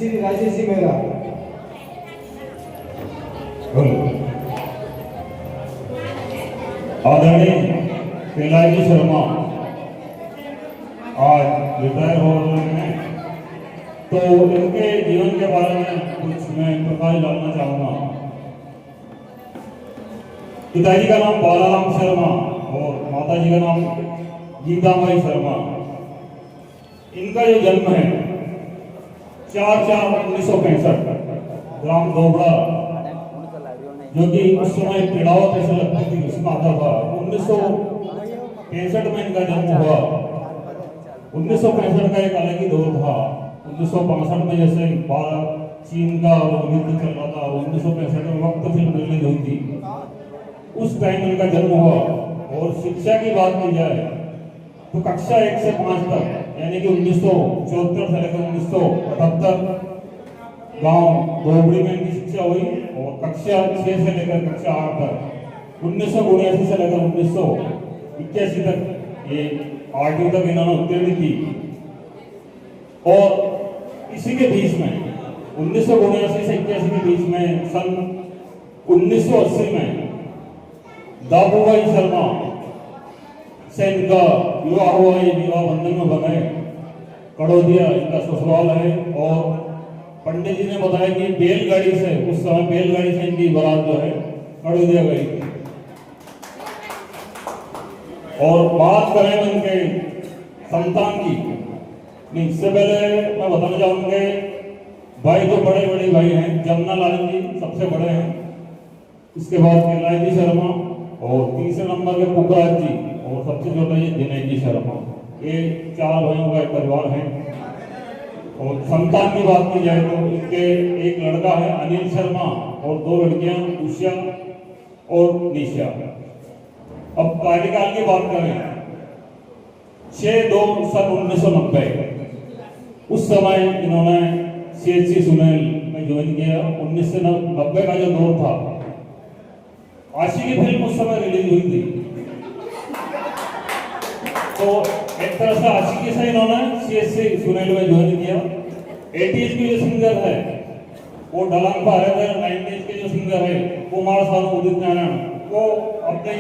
श्री राजेश जी मेहरा। आदरणीय कैलाश शर्मा आज रिटायर हो रहे हैं, तो इनके जीवन के बारे में कुछ मैं प्रकाश डालना चाहूंगा। पिताजी का नाम बालाराम शर्मा और माताजी का नाम गीताबाई शर्मा। इनका जो जन्म है 4/4/1965 ग्राम दोबड़ा, जो कि उस समय पिड़ावत ऐसे लगती थी, उसमें आता था। 1965 में इनका जन्म हुआ। 1965 का एक अलग ही दौर था। 1965 में जैसे भारत चीन का युद्ध चल रहा था, 1965 में वक्त फिल्म रिलीज हुई थी, उस टाइम इनका जन्म हुआ। और शिक्षा की बात की जाए तो कक्षा 1 से 5 तक, यानी कि 1974 से लेकर 1978 गांव दोबड़ी में इनकी शिक्षा हुई। और कक्षा 6 से लेकर कक्षा 8 तक 1979 से लेकर 1981 तक ये 8वीं तक इन्होंने उत्तीर्ण की। और इसी के बीच में 1979 से 81 के बीच में सन 1980 में दाबूभाई शर्मा से इनका विवाह हुआ। ये विवाह बंधन में बने। कड़ोदिया इनका ससुराल है। और पंडित जी ने बताया कि बैलगाड़ी से, उस समय बैलगाड़ी से इनकी बारात जो है कड़ोदिया गई थी। और बात करें इनके संतान की, नहीं, इससे पहले मैं बताना चाहूंगा भाई जो बड़े बड़े भाई हैं, जमुना लाल जी सबसे बड़े हैं, इसके बाद कैलाश जी शर्मा, और तीसरे नंबर के पुखराज जी, और सबसे छोटा ये दिनेश जी शर्मा। ये 4 भाइयों का एक परिवार है। और संतान की बात की जाए तो इनके एक लड़का है अनिल शर्मा और 2 लड़कियां उषा और निशा। अब कार्यकाल की बात करें 6/2 सन 1990, उस समय इन्होंने CHC सुनेल में ज्वाइन किया। 1990 का जो दौर था, आशिकी फिल्म उस समय रिलीज हुई थी, तो एक तरह से आशिकी से इन्होंने CHC सुनेल में ज्वाइन किया। 80s के जो सिंगर है वो ढलान पर है, 90s के जो सिंगर है कुमार सानू, उदित नारायण, वो अपने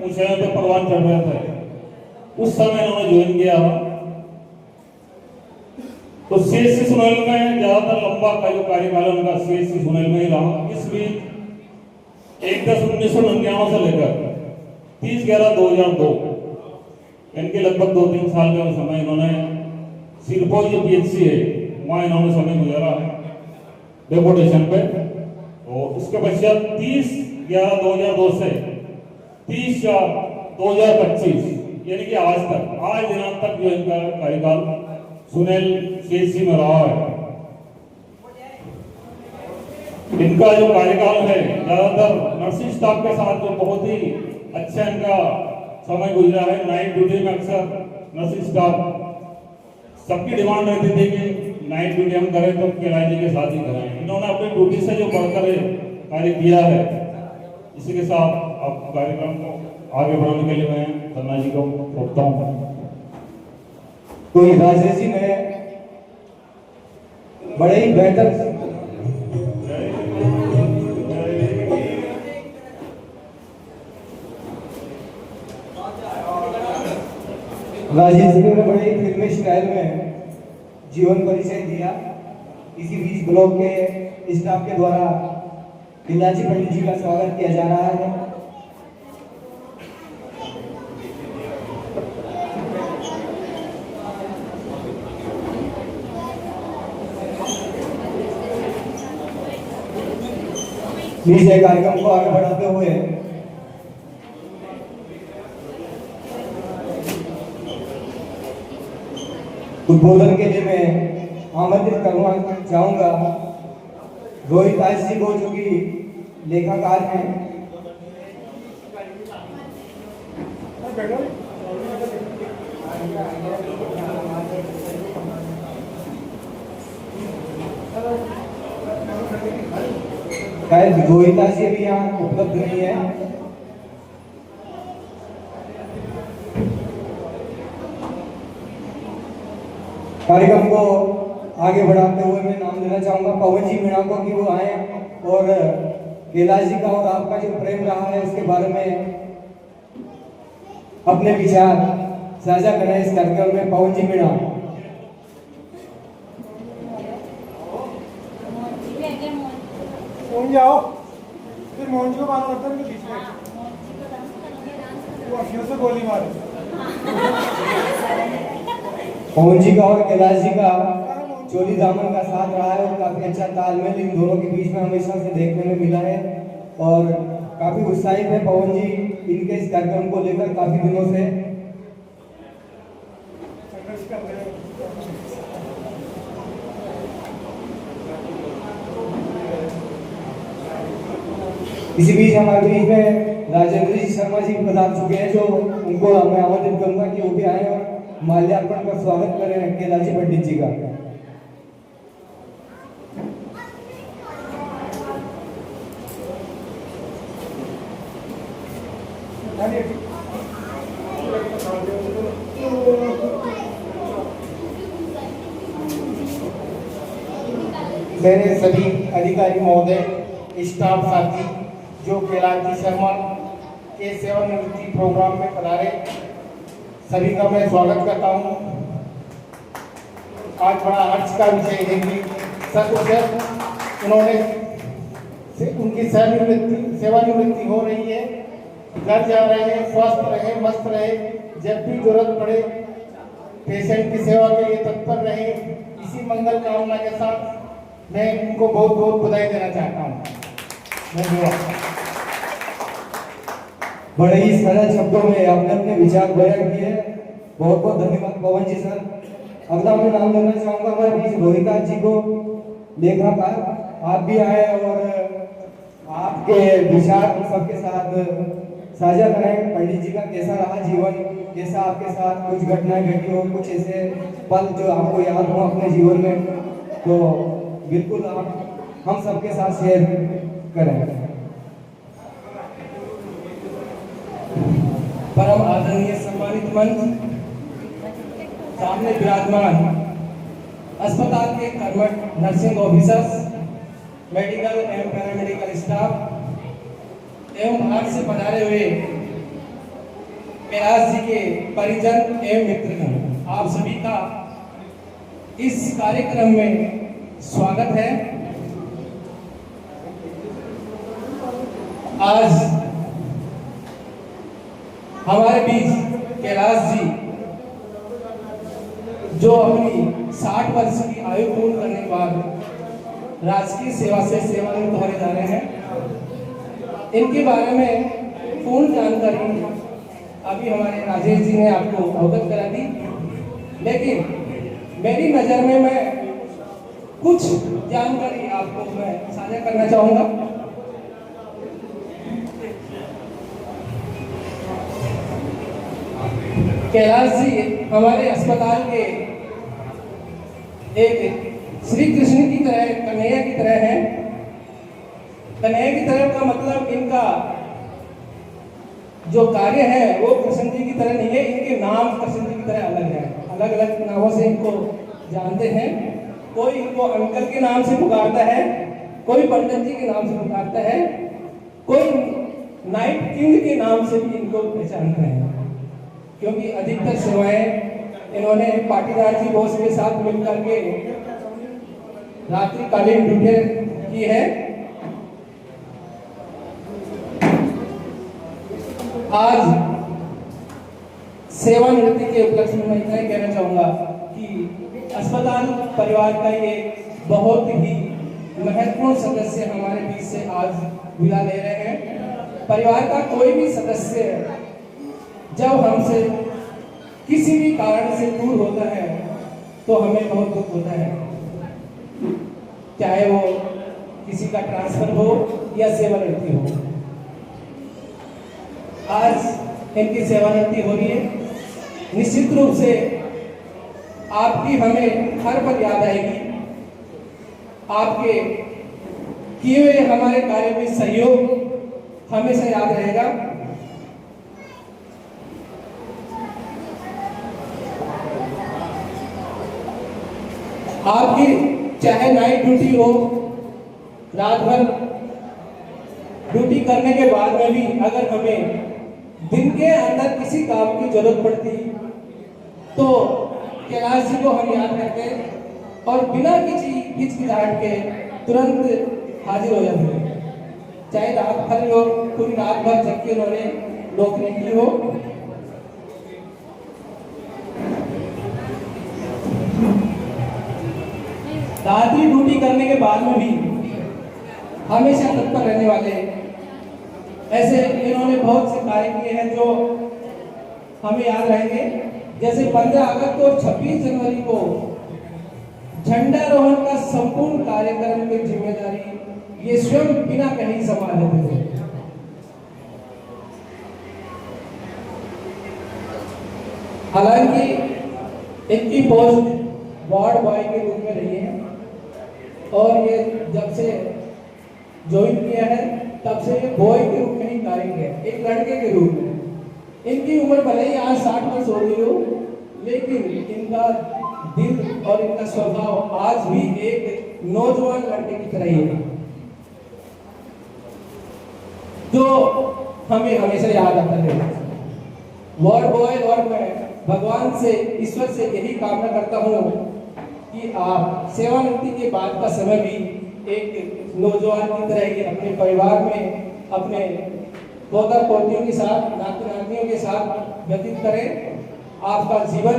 ऊंचाइयों पे परवान चढ़ रहे थे। उस समय इन्होंने ज्वाइन किया। तो CHC सुनेल में ज्यादातर लंबा का जो कार्यकाल उनका CHC सुनेल में ही रहा। इस बीच 1/10/1999 से लेकर 30/11/2002 इनके लगभग 2-3 साल का समय इन्होंने सिरपो जो PHC है वहाँ इन्होंने समय गुजारा है डेपुटेशन पे। और उसके पश्चात 30/11/2002 से 30/4/2025 यानी कि आज तक, आज दिनांक तक जो इनका कार्यकाल सुनेल CHC में रहा है। इनका जो कार्यकाल है ज्यादातर नर्सिंग स्टाफ के साथ जो बहुत ही अच्छा इनका समय गुजरा है। नाइट ड्यूटी में अक्सर नर्सिंग स्टाफ सबकी डिमांड रहती थी कि नाइट ड्यूटी हम करें तो कैलाश जी के साथ ही कराएं। इन्होंने अपनी ड्यूटी से जो बढ़कर कार्य किया है, इसी के साथ अब कार्यक्रम को आगे बढ़ाने के लिए मैं धन्ना जी को रोकता हूँ। तो राजेश जी ने बड़े ही बेहतर राजेश जी ने बड़े ही फिल्मी स्टाइल में जीवन परिचय दिया। इसी बीच ब्लॉक के स्टाफ के द्वारा कैलाश पंडित जी का स्वागत किया जा रहा है। नीचे कार्यक्रम को आगे बढ़ाते हुए उद्बोधन के लिए मैं आमंत्रित करना चाहूंगा रोहित आज जी को, जो कि लेखाकार हैं। शायद रोहित आज जी भी यहाँ उपलब्ध नहीं है। कार्यक्रम को आगे बढ़ाते हुए मैं नाम लेना चाहूँगा पवन जी मीणा को कि वो आए और कैलाश जी का और आपका जो प्रेम रहा है उसके बारे में अपने विचार साझा करें इस कार्यक्रम में। पवन जी मीणा। मोहन जी आओ, फिर मोहन जी को बात करते हैं उनके बीच में, वो अखियों से गोली मारे। पवन जी का और कैलाश जी का चोली दामन का साथ रहा है और काफी अच्छा तालमेल इन दोनों के बीच में हमेशा से देखने में मिला है और काफी उत्साहित है पवन जी इनके इस कार्यक्रम को लेकर काफी दिनों से। इसी बीच हमारे बीच में राजेंद्र जी शर्मा जी पधार चुके हैं, जो उनको मैं आमंत्रित करूंगा कि वो भी आए और माल्यार्पण का स्वागत करें कैलाश जी पंडित जी का। मेरे सभी अधिकारी महोदय, स्टाफ साथी जो कैलाश जी शर्मा के सेवानिवृत्ति प्रोग्राम में पधारे, सभी का मैं स्वागत करता हूं। आज बड़ा हर्ष का विषय है कि सकुशल उन्होंने उनकी सेवानिवृत्ति हो रही है, घर जा रहे हैं, स्वस्थ रहे, मस्त रहे, जब भी जरूरत पड़े पेशेंट की सेवा के लिए तत्पर रहे। इसी मंगल कामना के साथ मैं उनको बहुत बहुत बधाई देना चाहता हूँ। धन्यवाद। बड़े ही सरल शब्दों में आपने अपने विचार बयान किए, बहुत बहुत धन्यवाद पवन जी सर। अगला मैं नाम लेना चाहूंगा हमारे बीच रोहिता जी को, लेखाकार। आप भी आए और आपके विचार हम सबके साथ साझा करें। पंडित जी का कैसा रहा जीवन, कैसा आपके साथ कुछ घटनाएं घटी हो, कुछ ऐसे पल जो आपको याद हो अपने जीवन में, तो बिल्कुल आप हम सबके साथ शेयर करें। परम आदरणीय सम्मानित मंच, सामने विराजमान अस्पताल के कर्मठ नर्सिंग ऑफिसर्स, मेडिकल एवं पैरामेडिकल स्टाफ एवं बाहर से पधारे हुए कैलाश जी के परिजन एवं मित्रगण, आप सभी का इस कार्यक्रम में स्वागत है। आज हमारे बीच कैलाश जी जो अपनी 60 वर्ष की आयु पूर्ण करने के बाद राजकीय सेवा से सेवानिवृत्त होने जा रहे हैं, इनके बारे में पूर्ण जानकारी अभी हमारे राजेश जी ने आपको अवगत करा दी, लेकिन मेरी नज़र में मैं कुछ जानकारी आपको मैं साझा करना चाहूँगा। कैलाश जी हमारे अस्पताल के एक श्री कृष्ण की तरह, कन्हैया की तरह है। कन्हैया की तरह का मतलब इनका जो कार्य है वो कृष्ण जी की तरह नहीं है, इनके नाम कृष्ण जी की तरह अलग है। अलग अलग नामों से इनको जानते हैं। कोई इनको अंकल के नाम से पुकारता है, कोई पंडित जी के नाम से पुकारता है, कोई नाइट किंग के नाम से भी इनको पहचानते हैं, क्योंकि अधिकतर सेवाएं इन्होंने पाटीदार जी बोस के साथ मिलकर के रात्रिकालीन ड्यूटी की है। आज सेवानिवृत्ति के उपलक्ष्य में मैं इतना ही कहना चाहूंगा कि अस्पताल परिवार का ये बहुत ही महत्वपूर्ण सदस्य हमारे बीच से आज विदा ले रहे हैं। परिवार का कोई भी सदस्य जब हमसे किसी भी कारण से दूर होता है तो हमें बहुत दुख होता है, चाहे वो किसी का ट्रांसफर हो या सेवानिवृत्ति हो। आज इनकी सेवानिवृत्ति हो रही है, निश्चित रूप से आपकी हमें हर पल याद आएगी। आपके किए हुए हमारे कार्य में सहयोग हमेशा याद रहेगा। आपकी चाहे नाइट ड्यूटी हो, रात भर ड्यूटी करने के बाद में भी अगर हमें दिन के अंदर किसी काम की जरूरत पड़ती तो कैलाश जी को हम याद करके और बिना किसी हिचकिचाहट के तुरंत हाजिर हो जाते हैं। चाहे रात भर हो, पूरी रात भर जग के उन्होंने नौकरी की हो। रात्रि ड्यूटी करने के बाद में भी हमेशा तत्पर रहने वाले ऐसे इन्होंने बहुत से कार्य किए हैं जो हमें याद रहेंगे। जैसे 15 अगस्त और 26 जनवरी को झंडारोहण का संपूर्ण कार्यक्रम की जिम्मेदारी ये स्वयं बिना कहीं संभाल लेते थे। हालांकि इनकी पोस्ट वार्ड बॉय के रूप में रही है और ये जब से ज्वाइन किया है तब से ये बॉय के रूप में ही कार्य किया है, एक लड़के के रूप में। इनकी उम्र भले ही आज 60 वर्ष हो गई हो, लेकिन इनका दिल और इनका स्वभाव आज भी एक नौजवान लड़के की तरह ही है, जो हमें हमेशा याद आता है। वार्ड बॉय और मैं भगवान से, ईश्वर से यही कामना करता हूँ कि आप सेवानिवृत्ति के बाद का समय भी एक नौजवान की तरह ही अपने परिवार में, अपने पोता पोतियों के साथ, नाती नातियों के साथ व्यतीत करें। आपका जीवन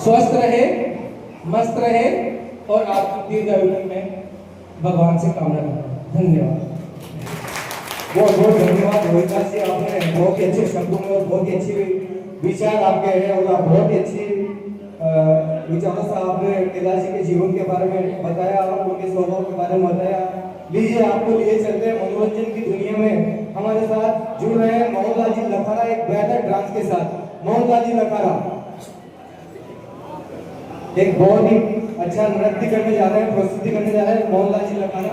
स्वस्थ रहे, मस्त रहे और आपकी दीर्घायु में भगवान से कामना करता हूं। धन्यवाद। बहुत बहुत धन्यवाद रोहिता जी, आपने बहुत ही अच्छे शब्दों में और बहुत ही अच्छी विचार आपके हैं और आप बहुत ही अच्छी विचारों से आपने कैलाश जी के जीवन के बारे में बताया और उनके स्वभाव के बारे में बताया। लीजिए आपको लिए चलते हैं मनोरंजन की दुनिया में। हमारे साथ जुड़ रहे हैं मोहनलाल जी लखारा एक बेहतर डांस के साथ। मोहनलाल जी लखारा एक बहुत ही अच्छा नृत्य करने जा रहे हैं, प्रस्तुति करने जा रहे हैं। मोहनलाल जी लखारा